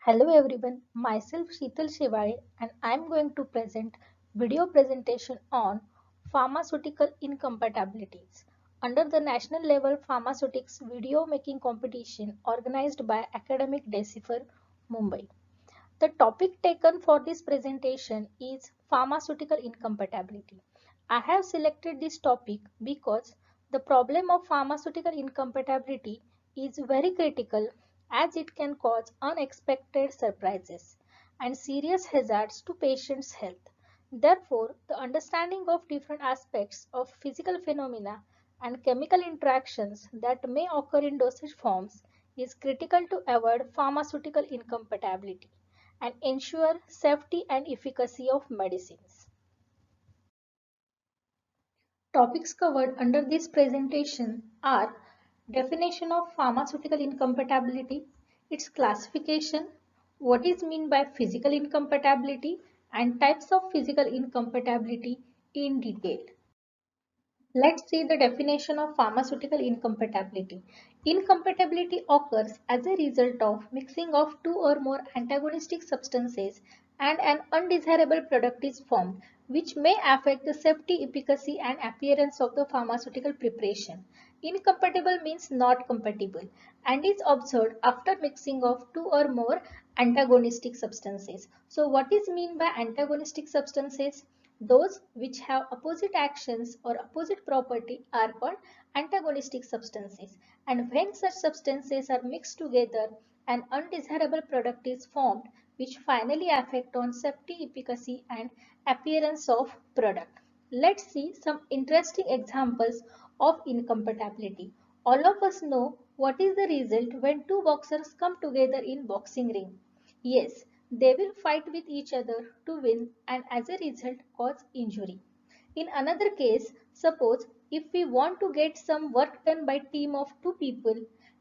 Hello everyone, myself Shewale and I am going to present video presentation on pharmaceutical incompatibilities under the national level pharmaceutics video making competition organized by Academic Decipher, Mumbai. The topic taken for this presentation is pharmaceutical incompatibility. I have selected this topic because the problem of pharmaceutical incompatibility is very critical as it can cause unexpected surprises and serious hazards to patients' health. Therefore, the understanding of different aspects of physical phenomena and chemical interactions that may occur in dosage forms is critical to avoid pharmaceutical incompatibility and ensure safety and efficacy of medicines. Topics covered under this presentation are definition of pharmaceutical incompatibility, its classification, what is meant by physical incompatibility, and types of physical incompatibility in detail. Let's see the definition of pharmaceutical incompatibility. Incompatibility occurs as a result of mixing of two or more antagonistic substances and an undesirable product is formed, which may affect the safety, efficacy, and appearance of the pharmaceutical preparation. Incompatible means not compatible and is observed after mixing of two or more antagonistic substances. So what is meant by antagonistic substances? Those which have opposite actions or opposite property are called antagonistic substances. And when such substances are mixed together, an undesirable product is formed which finally affect on safety, efficacy and appearance of product. Let's see some interesting examples of incompatibility. All of us know what is the result when two boxers come together in boxing ring. Yes, they will fight with each other to win and as a result cause injury. In another case, suppose if we want to get some work done by team of two people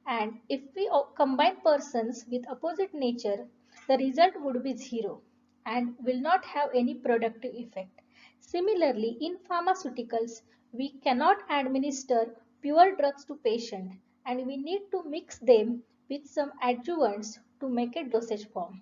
and if we combine persons with opposite nature, the result would be zero and will not have any productive effect. Similarly, in pharmaceuticals, we cannot administer pure drugs to patient and we need to mix them with some adjuvants to make a dosage form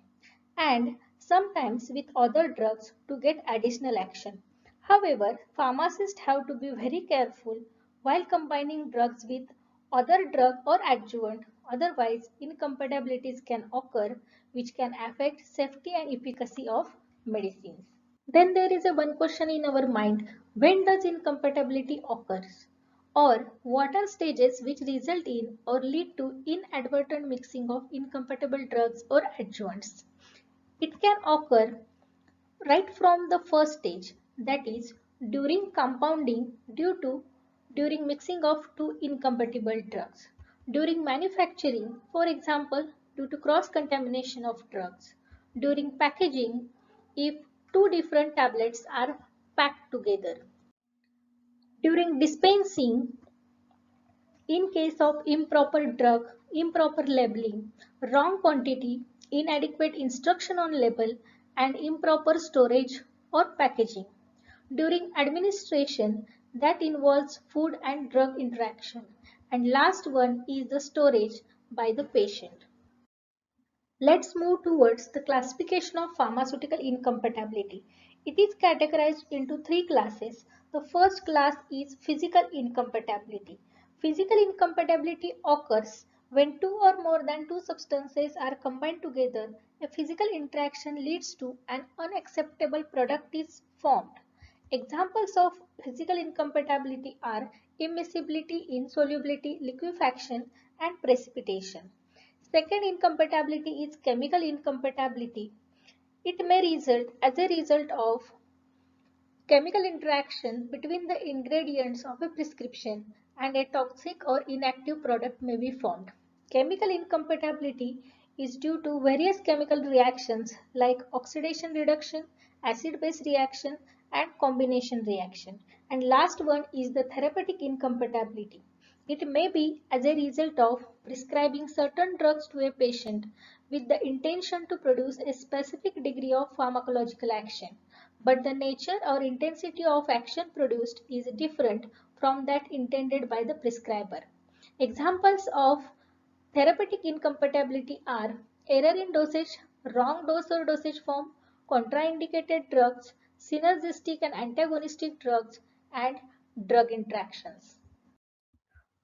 and sometimes with other drugs to get additional action. However, pharmacists have to be very careful while combining drugs with other drug or adjuvant, otherwise incompatibilities can occur which can affect safety and efficacy of medicines. Then there is a one question in our mind, when does incompatibility occurs? Or what are stages which result in or lead to inadvertent mixing of incompatible drugs or adjuvants? It can occur right from the first stage, that is during compounding during mixing of two incompatible drugs, during manufacturing, for example, due to cross contamination of drugs, during packaging if two different tablets are packed together, during dispensing in case of improper drug, improper labeling, wrong quantity, inadequate instruction on label, and improper storage or packaging. During administration, that involves food and drug interaction. And last one is the storage by the patient. Let's move towards the classification of pharmaceutical incompatibility. It is categorized into three classes. The first class is physical incompatibility. Physical incompatibility occurs when two or more than two substances are combined together. A physical interaction leads to an unacceptable product is formed. Examples of physical incompatibility are immiscibility, insolubility, liquefaction, and precipitation. Second incompatibility is chemical incompatibility. It may result as a result of chemical interaction between the ingredients of a prescription and a toxic or inactive product may be formed. Chemical incompatibility is due to various chemical reactions like oxidation reduction, acid-base reaction, and combination reaction. And last one is the therapeutic incompatibility. It may be as a result of prescribing certain drugs to a patient with the intention to produce a specific degree of pharmacological action, but the nature or intensity of action produced is different from that intended by the prescriber. Examples of therapeutic incompatibility are error in dosage wrong dose or dosage form, contraindicated drugs, synergistic and antagonistic drugs, and drug interactions.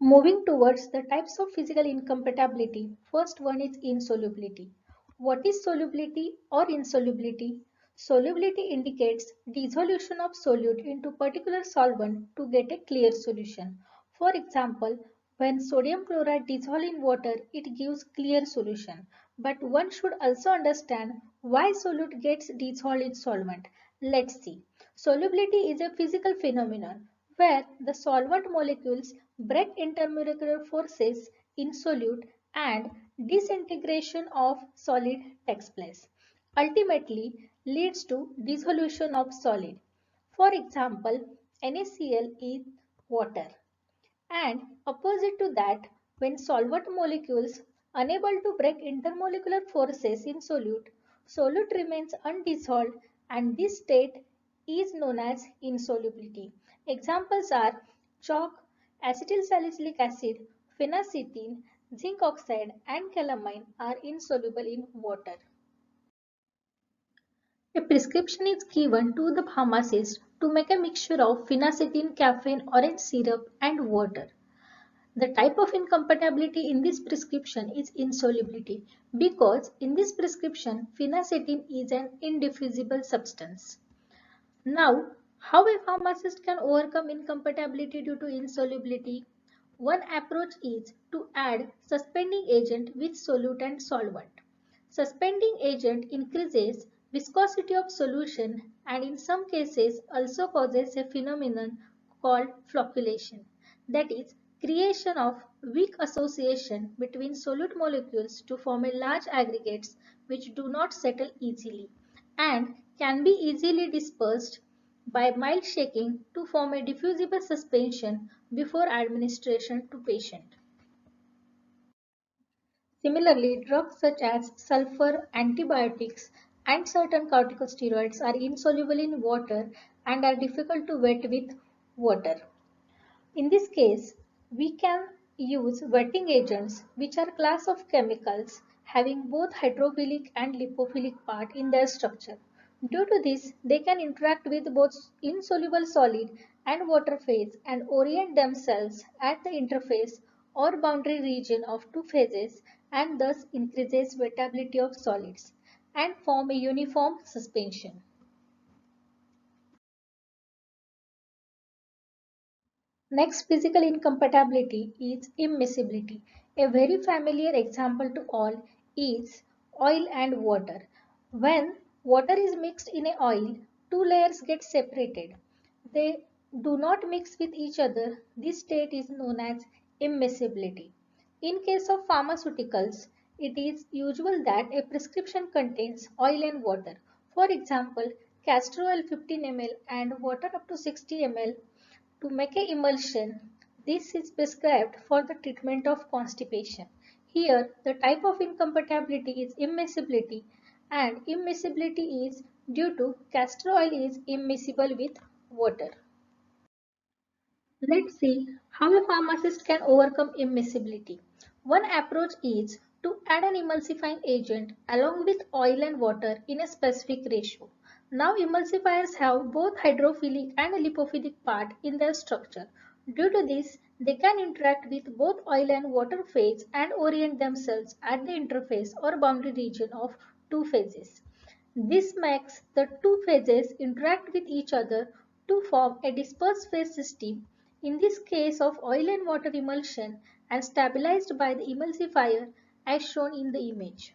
Moving towards the types of physical incompatibility, first one is insolubility. What is solubility or insolubility? Solubility indicates dissolution of solute into particular solvent to get a clear solution. For example, when sodium chloride dissolves in water, it gives clear solution. But one should also understand why solute gets dissolved in solvent. Let's see. Solubility is a physical phenomenon where the solvent molecules break intermolecular forces in solute and disintegration of solid takes place. Ultimately leads to dissolution of solid. For example, NaCl is water. And opposite to that, when solvent molecules unable to break intermolecular forces in solute, solute remains undissolved and this state is known as insolubility. Examples are chalk, acetyl salicylic acid, phenacetin, zinc oxide and calamine are insoluble in water. A prescription is given to the pharmacist to make a mixture of phenacetin, caffeine, orange syrup and water. The type of incompatibility in this prescription is insolubility because in this prescription phenacetin is an indiffusible substance. Now, how a pharmacist can overcome incompatibility due to insolubility? One approach is to add suspending agent with solute and solvent. Suspending agent increases viscosity of solution and in some cases also causes a phenomenon called flocculation, that is, creation of weak association between solute molecules to form a large aggregates which do not settle easily and can be easily dispersed by mild shaking to form a diffusible suspension before administration to patient. Similarly, drugs such as sulfur, antibiotics, and certain corticosteroids are insoluble in water and are difficult to wet with water. In this case, we can use wetting agents which are class of chemicals having both hydrophilic and lipophilic part in their structure. Due to this, they can interact with both insoluble solid and water phase and orient themselves at the interface or boundary region of two phases and thus increases wettability of solids and form a uniform suspension. Next physical incompatibility is immiscibility. A very familiar example to all is oil and water. When water is mixed in a oil, two layers get separated. They do not mix with each other. This state is known as immiscibility. In case of pharmaceuticals, it is usual that a prescription contains oil and water. For example, castor oil 15 ml and water up to 60 ml to make a emulsion. This is prescribed for the treatment of constipation. Here, the type of incompatibility is immiscibility, and immiscibility is due to castor oil is immiscible with water. Let's see how a pharmacist can overcome immiscibility. One approach is to add an emulsifying agent along with oil and water in a specific ratio. Now emulsifiers have both hydrophilic and lipophilic part in their structure. Due to this, they can interact with both oil and water phase and orient themselves at the interface or boundary region of two phases. This makes the two phases interact with each other to form a dispersed phase system, in this case of oil and water emulsion and stabilized by the emulsifier as shown in the image.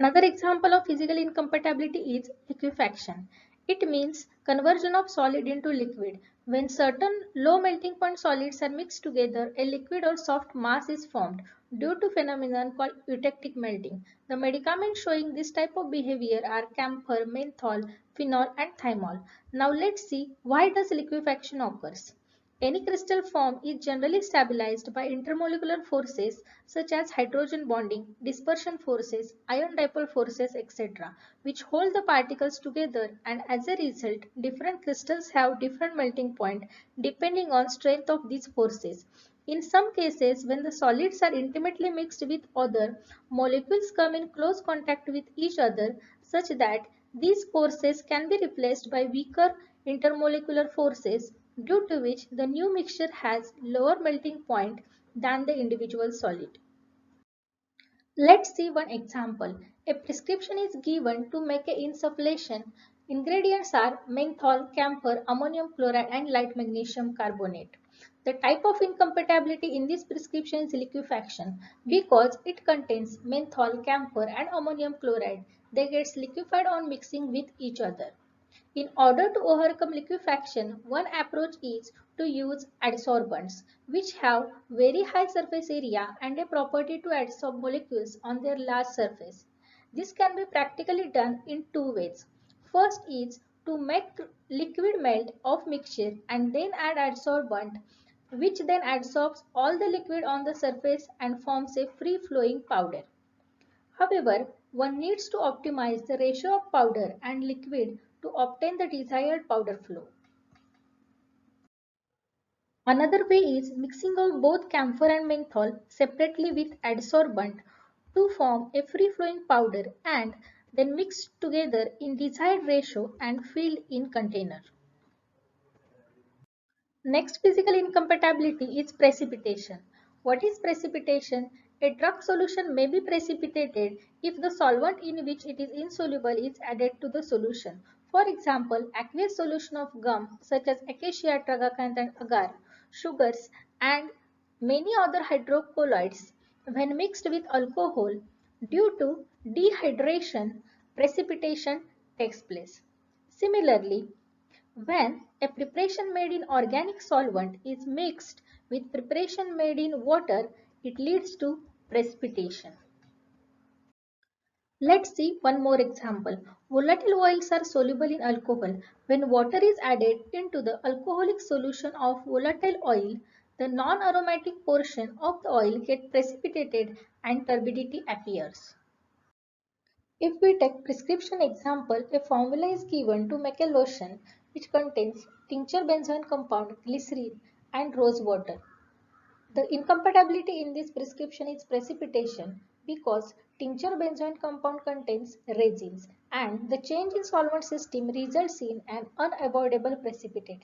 Another example of physical incompatibility is liquefaction. It means conversion of solid into liquid. When certain low melting point solids are mixed together, a liquid or soft mass is formed due to phenomenon called eutectic melting. The medicaments showing this type of behavior are camphor, menthol, phenol and thymol. Now let's see why does liquefaction occurs. Any crystal form is generally stabilized by intermolecular forces such as hydrogen bonding, dispersion forces, ion dipole forces, etc., which hold the particles together, and as a result, different crystals have different melting point depending on strength of these forces. In some cases, when the solids are intimately mixed with other, molecules come in close contact with each other such that these forces can be replaced by weaker intermolecular forces, due to which the new mixture has lower melting point than the individual solid. Let's see one example. A prescription is given to make a insufflation. Ingredients are menthol, camphor, ammonium chloride and light magnesium carbonate. The type of incompatibility in this prescription is liquefaction because it contains menthol, camphor and ammonium chloride. They get liquefied on mixing with each other. In order to overcome liquefaction, one approach is to use adsorbents, which have very high surface area and a property to adsorb molecules on their large surface. This can be practically done in two ways. First is to make liquid melt of mixture and then add adsorbent, which then adsorbs all the liquid on the surface and forms a free-flowing powder. However, one needs to optimize the ratio of powder and liquid to obtain the desired powder flow. Another way is mixing of both camphor and menthol separately with adsorbent to form a free-flowing powder and then mixed together in desired ratio and filled in container. Next physical incompatibility is precipitation. What is precipitation? A drug solution may be precipitated if the solvent in which it is insoluble is added to the solution. For example, aqueous solution of gum such as acacia, tragacanth and agar, sugars and many other hydrocolloids when mixed with alcohol due to dehydration, precipitation takes place. Similarly, when a preparation made in organic solvent is mixed with preparation made in water, it leads to precipitation. Let's see one more example. Volatile oils are soluble in alcohol. When water is added into the alcoholic solution of volatile oil, the non-aromatic portion of the oil gets precipitated and turbidity appears. If we take prescription example, a formula is given to make a lotion which contains tincture benzoin compound, glycerin and rose water. The incompatibility in this prescription is precipitation because tincture benzoin compound contains resins and the change in solvent system results in an unavoidable precipitate.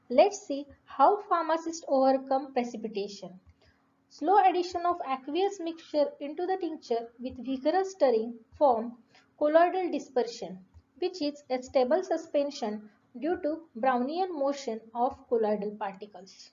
Let's see how pharmacists overcome precipitation. Slow addition of aqueous mixture into the tincture with vigorous stirring form colloidal dispersion, which is a stable suspension due to Brownian motion of colloidal particles.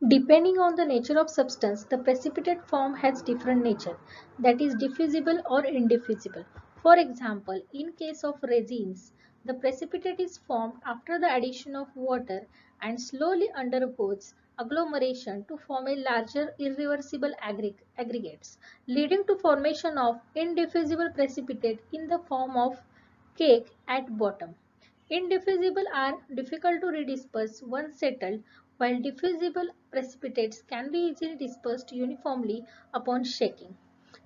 Depending on the nature of substance, the precipitate form has different nature, that is diffusible or indiffusible. For example, in case of resins, the precipitate is formed after the addition of water and slowly undergoes agglomeration to form a larger irreversible aggregates, leading to formation of indiffusible precipitate in the form of cake at bottom. Indiffusible are difficult to redisperse once settled, while diffusible precipitates can be easily dispersed uniformly upon shaking.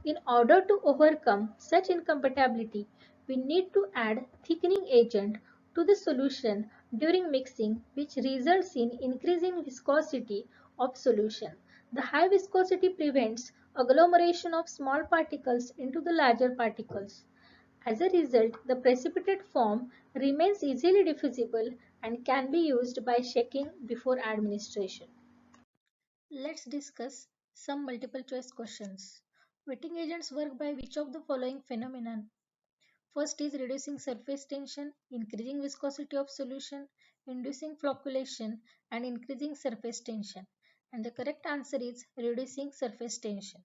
In order to overcome such incompatibility, we need to add thickening agent to the solution during mixing, which results in increasing viscosity of solution. The high viscosity prevents agglomeration of small particles into the larger particles. As a result, the precipitate form remains easily diffusible and can be used by shaking before administration. Let's discuss some multiple choice questions. Wetting agents work by which of the following phenomenon? First is reducing surface tension, increasing viscosity of solution, inducing flocculation, and increasing surface tension. And the correct answer is reducing surface tension.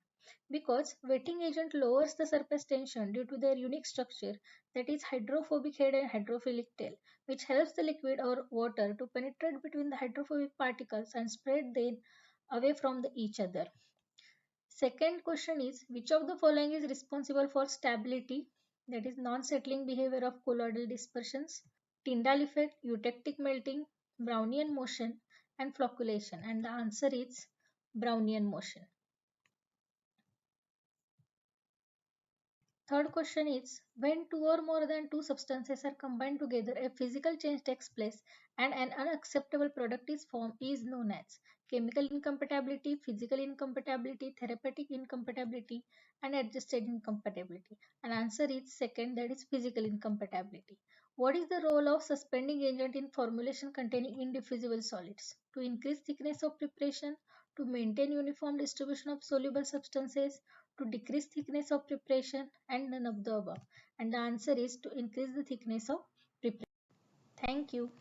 Because wetting agent lowers the surface tension due to their unique structure, that is hydrophobic head and hydrophilic tail, which helps the liquid or water to penetrate between the hydrophobic particles and spread them away from each other. Second question is, which of the following is responsible for stability, that is non-settling behavior of colloidal dispersions? Tyndall effect, eutectic melting, Brownian motion and flocculation, and the answer is Brownian motion. Third question is, when two or more than two substances are combined together, a physical change takes place and an unacceptable product is formed is known as. chemical incompatibility, physical incompatibility, therapeutic incompatibility, and adjusted incompatibility. And answer is second, that is physical incompatibility. What is the role of suspending agent in formulation containing indiffusible solids? To increase thickness of preparation, to maintain uniform distribution of soluble substances, to decrease thickness of preparation, and none of the above. And the answer is to increase the thickness of preparation. Thank you.